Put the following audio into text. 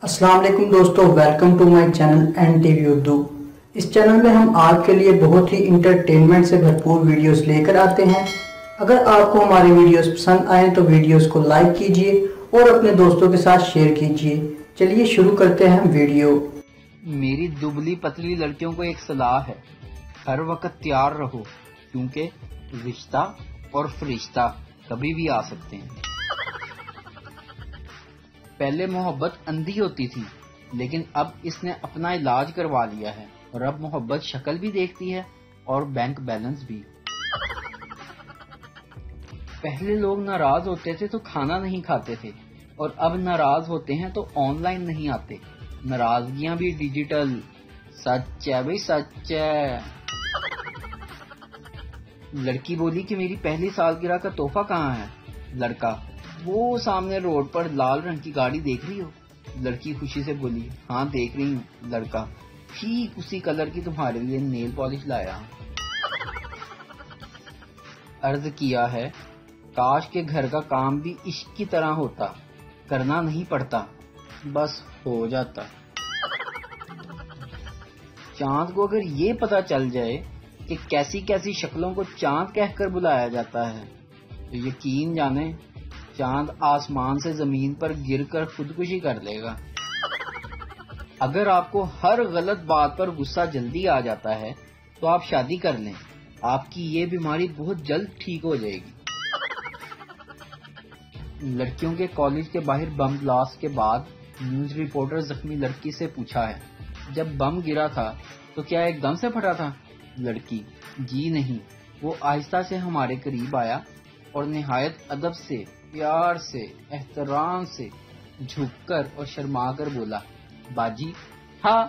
अस्सलाम वालेकुम दोस्तों, welcome to my channel N TV Urdu. इस चैनल में हम आपके लिए बहुत ही इंटरटेनमेंट से भरपूर वीडियोस लेकर आते हैं। अगर आपको हमारे वीडियोस पसंद आए तो वीडियोस को लाइक कीजिए और अपने दोस्तों के साथ शेयर कीजिए। चलिए शुरू करते हैं वीडियो। मेरी दुबली पतली लड़कियों को एक सलाह है, हर वक्त तैयार रहो क्योंकि रिश्ता और फरिश्ता कभी भी आ सकते हैं। पहले मोहब्बत अंधी होती थी, लेकिन अब इसने अपना इलाज करवा लिया है और अब मोहब्बत शक्ल भी देखती है और बैंक बैलेंस भी। पहले लोग नाराज होते थे तो खाना नहीं खाते थे और अब नाराज होते हैं तो ऑनलाइन नहीं आते। नाराजगियां भी डिजिटल। सच है भाई, सच है। लड़की बोली कि मेरी पहली सालगिरह का तोहफा कहाँ है? लड़का, वो सामने रोड पर लाल रंग की गाड़ी देख रही हो? लड़की खुशी से बोली, हाँ देख रही हूँ। लड़का, ठीक उसी कलर की तुम्हारे लिए नेल पॉलिश लाया। अर्ज किया है, काश के घर का काम भी इश्क की तरह होता, करना नहीं पड़ता, बस हो जाता। चांद को अगर ये पता चल जाए कि कैसी कैसी शक्लों को चांद कहकर बुलाया जाता है तो यकीन जाने चांद आसमान से जमीन पर गिरकर खुदकुशी कर लेगा। अगर आपको हर गलत बात पर गुस्सा जल्दी आ जाता है तो आप शादी कर लें, आपकी ये बीमारी बहुत जल्द ठीक हो जाएगी। लड़कियों के कॉलेज के बाहर बम ब्लास्ट के बाद न्यूज रिपोर्टर जख्मी लड़की से पूछा है, जब बम गिरा था तो क्या एकदम से फटा था? लड़की, जी नहीं, वो आहिस्ता से हमारे करीब आया और निहायत अदब से, प्यार से, एहतराम से झुककर और शर्माकर बोला, बाजी हाँ